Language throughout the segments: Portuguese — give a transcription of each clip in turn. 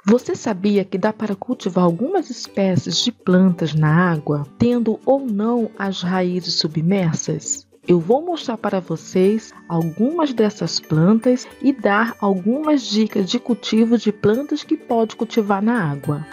Você sabia que dá para cultivar algumas espécies de plantas na água, tendo ou não as raízes submersas? Eu vou mostrar para vocês algumas dessas plantas e dar algumas dicas de cultivo de plantas que pode cultivar na água.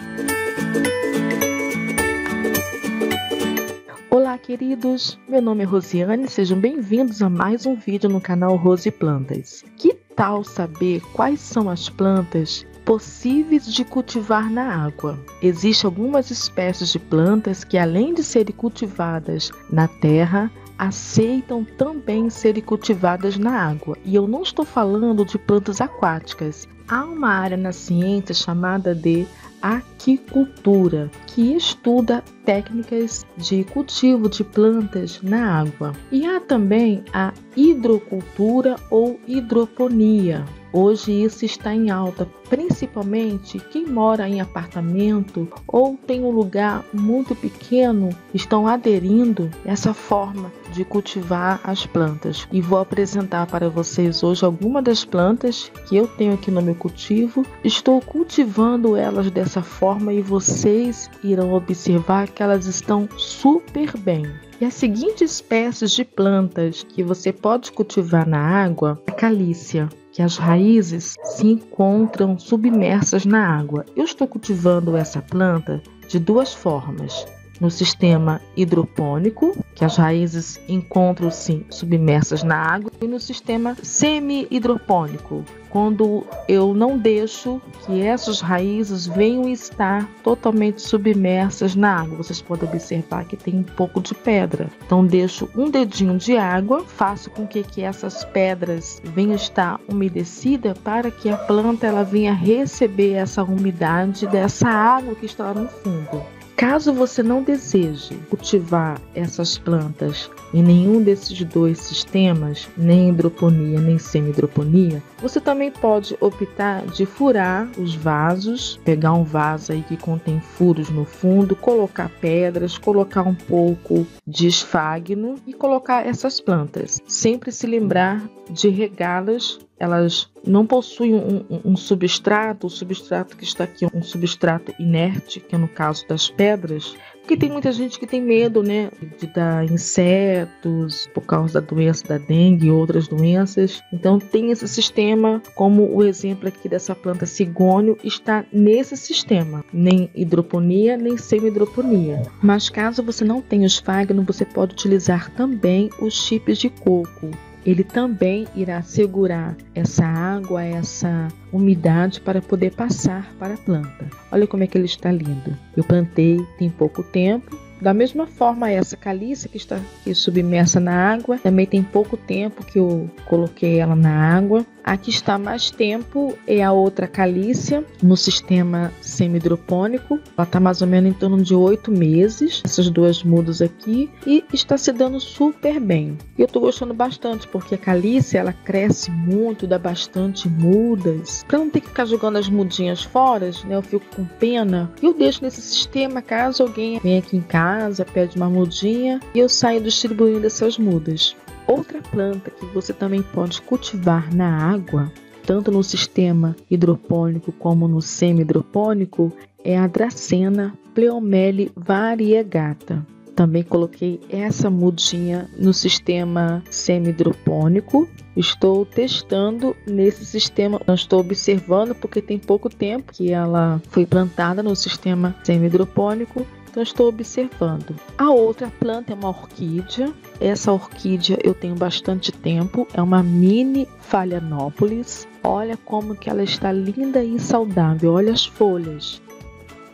Olá, queridos! Meu nome é Rosiane, sejam bem-vindos a mais um vídeo no canal Rose Plantas. Que tal saber quais são as plantas possíveis de cultivar na água? Existem algumas espécies de plantas que, além de serem cultivadas na terra, aceitam também serem cultivadas na água. E eu não estou falando de plantas aquáticas. Há uma área na ciência chamada de aquicultura, que estuda técnicas de cultivo de plantas na água. E há também a hidrocultura ou hidroponia. Hoje isso está em alta, principalmente quem mora em apartamento ou tem um lugar muito pequeno estão aderindo a essa forma de cultivar as plantas. E vou apresentar para vocês hoje algumas das plantas que eu tenho aqui no meu cultivo. Estou cultivando elas dessa forma e vocês irão observar que elas estão super bem. E as seguintes espécies de plantas que você pode cultivar na água é a calícia, que as raízes se encontram submersas na água. Eu estou cultivando essa planta de duas formas. No sistema hidropônico, que as raízes encontram-se submersas na água, e no sistema semi-hidropônico, quando eu não deixo que essas raízes venham estar totalmente submersas na água. Vocês podem observar que tem um pouco de pedra. Então deixo um dedinho de água, faço com que essas pedras venham estar umedecidas para que a planta ela venha receber essa umidade dessa água que está lá no fundo. Caso você não deseje cultivar essas plantas em nenhum desses dois sistemas, nem hidroponia nem semi-hidroponia, você também pode optar de furar os vasos, pegar um vaso aí que contém furos no fundo, colocar pedras, colocar um pouco de esfagno e colocar essas plantas. Sempre se lembrar de regá-las. Elas não possuem um substrato, o substrato que está aqui é um substrato inerte, que é no caso das pedras, porque tem muita gente que tem medo, né, de dar insetos por causa da doença da dengue e outras doenças. Então tem esse sistema, como o exemplo aqui dessa planta cigônio está nesse sistema, nem hidroponia nem semi-hidroponia. Mas caso você não tenha o esfagno, você pode utilizar também os chips de coco. Ele também irá segurar essa água, essa umidade para poder passar para a planta. Olha como é que ele está lindo. Eu plantei tem pouco tempo. Da mesma forma, essa calícia que está aqui submersa na água, também tem pouco tempo que eu coloquei ela na água. A que está mais tempo é a outra calícia, no sistema semi-hidropônico. Ela está mais ou menos em torno de 8 meses, essas duas mudas aqui, e está se dando super bem. E eu estou gostando bastante, porque a calícia ela cresce muito, dá bastante mudas. Para não ter que ficar jogando as mudinhas fora, né, eu fico com pena. Eu deixo nesse sistema, caso alguém venha aqui em casa, pede uma mudinha, e eu saio distribuindo essas mudas. Outra planta que você também pode cultivar na água, tanto no sistema hidropônico como no semi-hidropônico, é a Dracena Pleomele variegata. Também coloquei essa mudinha no sistema semi-hidropônico. Estou testando nesse sistema, não estou observando porque tem pouco tempo que ela foi plantada no sistema semi-hidropônico. Então estou observando. A outra planta é uma orquídea. Essa orquídea eu tenho bastante tempo. É uma mini Phalaenopsis. Olha como que ela está linda e saudável. Olha as folhas.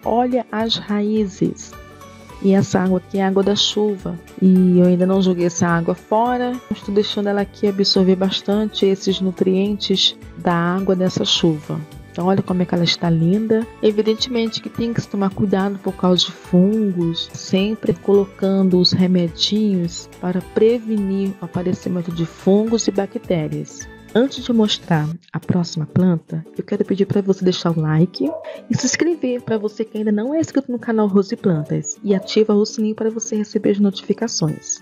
Olha as raízes. E essa água aqui é água da chuva. E eu ainda não joguei essa água fora. Estou deixando ela aqui absorver bastante esses nutrientes da água dessa chuva. Então olha como é que ela está linda. Evidentemente que tem que se tomar cuidado por causa de fungos, sempre colocando os remedinhos para prevenir o aparecimento de fungos e bactérias. Antes de mostrar a próxima planta, eu quero pedir para você deixar o like e se inscrever para você que ainda não é inscrito no canal Rose Plantas e ativa o sininho para você receber as notificações.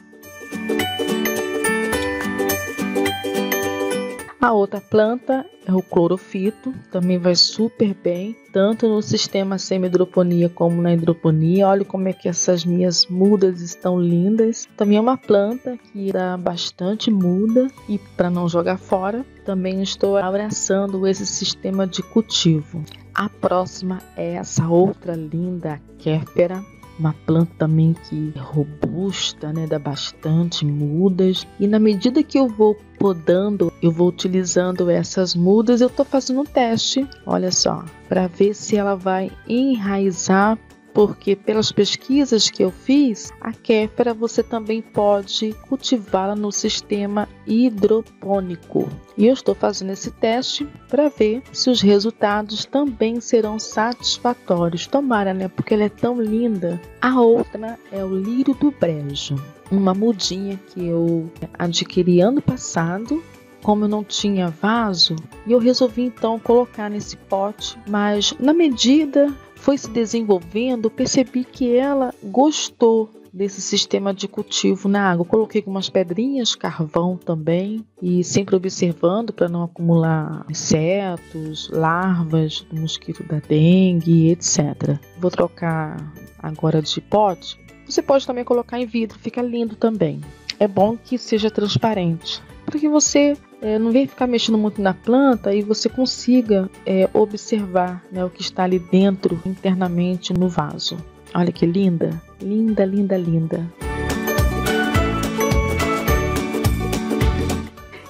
A outra planta é o clorofito, também vai super bem, tanto no sistema semi-hidroponia como na hidroponia. Olha como é que essas minhas mudas estão lindas. Também é uma planta que dá bastante muda e para não jogar fora, também estou abraçando esse sistema de cultivo. A próxima é essa outra linda Kéfera. Uma planta também que é robusta, né? Dá bastante mudas. E na medida que eu vou podando, eu vou utilizando essas mudas, eu estou fazendo um teste, olha só, para ver se ela vai enraizar. Porque pelas pesquisas que eu fiz, a kéfera você também pode cultivá-la no sistema hidropônico. E eu estou fazendo esse teste para ver se os resultados também serão satisfatórios. Tomara, né? Porque ela é tão linda. A outra é o lírio do brejo. Uma mudinha que eu adquiri ano passado. Como eu não tinha vaso, eu resolvi então colocar nesse pote. Mas na medida foi se desenvolvendo, percebi que ela gostou desse sistema de cultivo na água. Eu coloquei algumas pedrinhas, carvão também, e sempre observando para não acumular insetos, larvas do mosquito da dengue, etc. Vou trocar agora de pote. Você pode também colocar em vidro, fica lindo também. É bom que seja transparente, para que você não venha ficar mexendo muito na planta e você consiga observar, né, o que está ali dentro, internamente no vaso. Olha que linda, linda, linda, linda.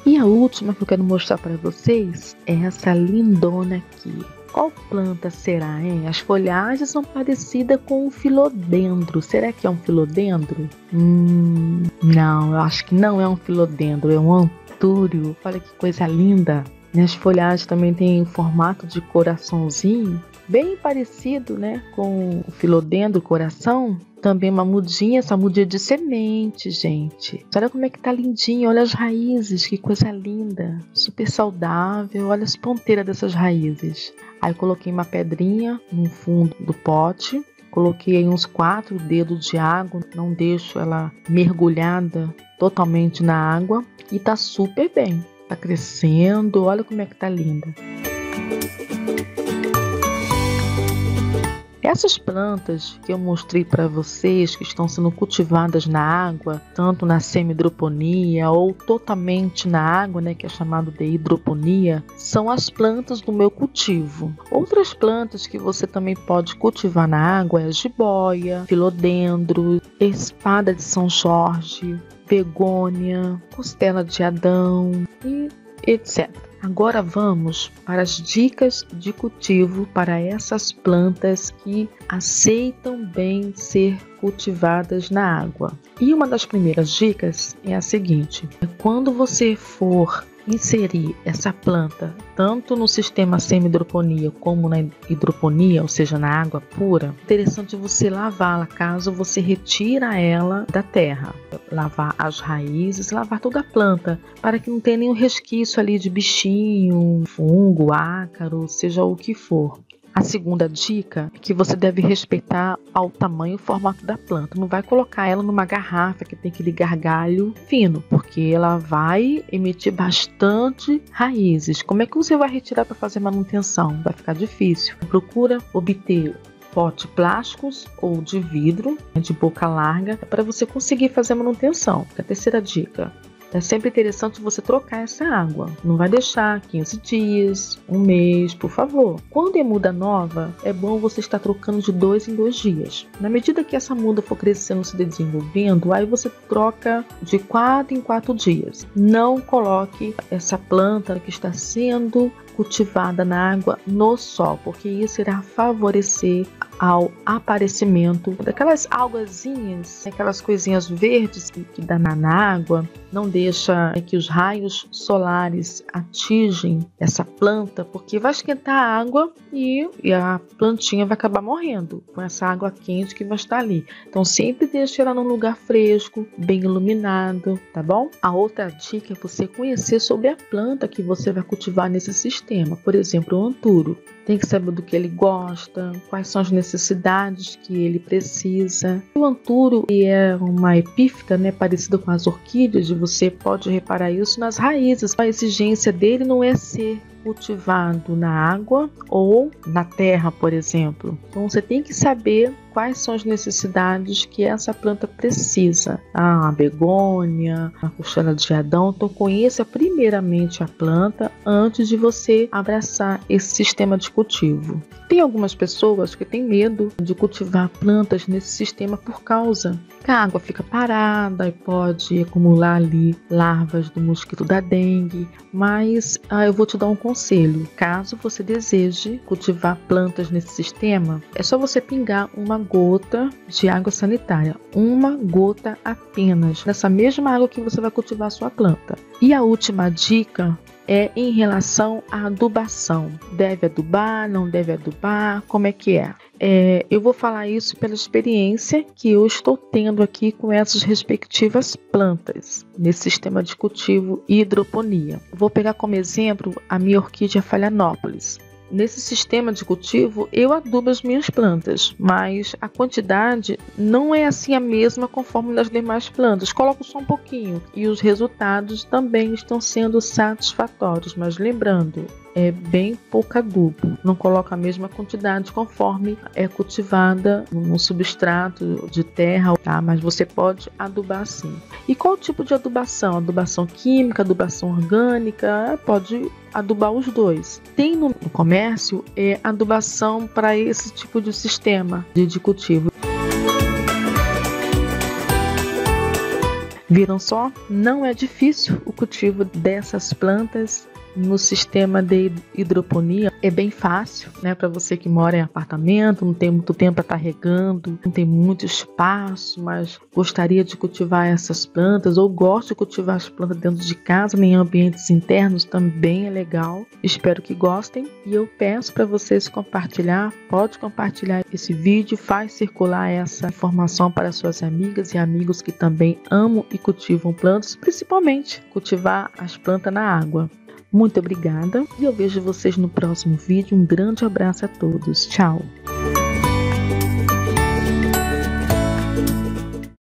E a última que eu quero mostrar para vocês é essa lindona aqui. Qual planta será, hein? As folhagens são parecidas com um filodendro. Será que é um filodendro? Não, eu acho que não é um filodendro, é um antúrio. Olha que coisa linda. As folhagens também têm formato de coraçãozinho, bem parecido, né, com o filodendro, coração. Também uma mudinha, essa mudinha de semente, gente. Olha como é que tá lindinho, olha as raízes, que coisa linda. Super saudável, olha as ponteiras dessas raízes. Aí eu coloquei uma pedrinha no fundo do pote. Coloquei aí uns 4 dedos de água, não deixo ela mergulhada totalmente na água. E tá super bem, tá crescendo, olha como é que tá linda. Essas plantas que eu mostrei para vocês, que estão sendo cultivadas na água, tanto na semi-hidroponia ou totalmente na água, né, que é chamado de hidroponia, são as plantas do meu cultivo. Outras plantas que você também pode cultivar na água é a jiboia, filodendro, espada de São Jorge, begônia, costela de Adão e etc. Agora vamos para as dicas de cultivo para essas plantas que aceitam bem ser cultivadas na água. E uma das primeiras dicas é a seguinte: quando você for inserir essa planta tanto no sistema semi-hidroponia como na hidroponia, ou seja, na água pura, é interessante você lavá-la caso você retira ela da terra. Lavar as raízes, lavar toda a planta, para que não tenha nenhum resquício ali de bichinho, fungo, ácaro, seja o que for. A segunda dica é que você deve respeitar ao tamanho e formato da planta. Não vai colocar ela numa garrafa que tem aquele gargalho fino, porque ela vai emitir bastante raízes. Como é que você vai retirar para fazer manutenção? Vai ficar difícil. Procura obter potes plásticos ou de vidro, de boca larga, para você conseguir fazer a manutenção. A terceira dica: é sempre interessante você trocar essa água. Não vai deixar 15 dias, um mês, por favor. Quando é muda nova, é bom você estar trocando de 2 em 2 dias. Na medida que essa muda for crescendo, se desenvolvendo, aí você troca de 4 em 4 dias. Não coloque essa planta que está sendo cultivada na água no sol, porque isso irá favorecer ao aparecimento daquelas algazinhas, aquelas coisinhas verdes que dá na água. Não deixa que os raios solares atingem essa planta, porque vai esquentar a água e a plantinha vai acabar morrendo com essa água quente que vai estar ali. Então sempre deixe ela num lugar fresco, bem iluminado, tá bom? A outra dica é você conhecer sobre a planta que você vai cultivar nesse sistema. Por exemplo, o antúrio. tem que saber do que ele gosta, quais são as necessidades que ele precisa. O anturo é uma epífita, né, parecida com as orquídeas, e você pode reparar isso nas raízes. A exigência dele não é ser cultivado na água ou na terra, por exemplo. Então você tem que saber quais são as necessidades que essa planta precisa. A begônia, a cochila de Adão. Então conheça primeiramente a planta antes de você abraçar esse sistema de cultivo. Tem algumas pessoas que têm medo de cultivar plantas nesse sistema por causa que a água fica parada e pode acumular ali larvas do mosquito da dengue. Mas eu vou te dar um conselho. Caso você deseje cultivar plantas nesse sistema, é só você pingar uma gota de água sanitária. Uma gota apenas, nessa mesma água que você vai cultivar a sua planta. E a última dica é em relação à adubação. Deve adubar, não deve adubar, como é que é? Eu vou falar isso pela experiência que eu estou tendo aqui com essas respectivas plantas, nesse sistema de cultivo e hidroponia. Vou pegar como exemplo a minha orquídea Phalaenopsis. Nesse sistema de cultivo, eu adubo as minhas plantas, mas a quantidade não é assim a mesma conforme nas demais plantas. Coloco só um pouquinho e os resultados também estão sendo satisfatórios, mas lembrando, é bem pouco adubo. Não coloco a mesma quantidade conforme é cultivada no substrato de terra, tá? Mas você pode adubar sim. E qual tipo de adubação? Adubação química, adubação orgânica? Pode adubar os dois. Tem no comércio adubação para esse tipo de sistema de cultivo. Viram só? Não é difícil o cultivo dessas plantas no sistema de hidroponia. É bem fácil, né? Para você que mora em apartamento, não tem muito tempo para estar regando, não tem muito espaço, mas gostaria de cultivar essas plantas, ou gosta de cultivar as plantas dentro de casa, em ambientes internos, também é legal. Espero que gostem e eu peço para vocês compartilhar. Pode compartilhar esse vídeo, faz circular essa informação para suas amigas e amigos que também amam e cultivam plantas, principalmente cultivar as plantas na água. Muito obrigada e eu vejo vocês no próximo vídeo. Um grande abraço a todos. Tchau!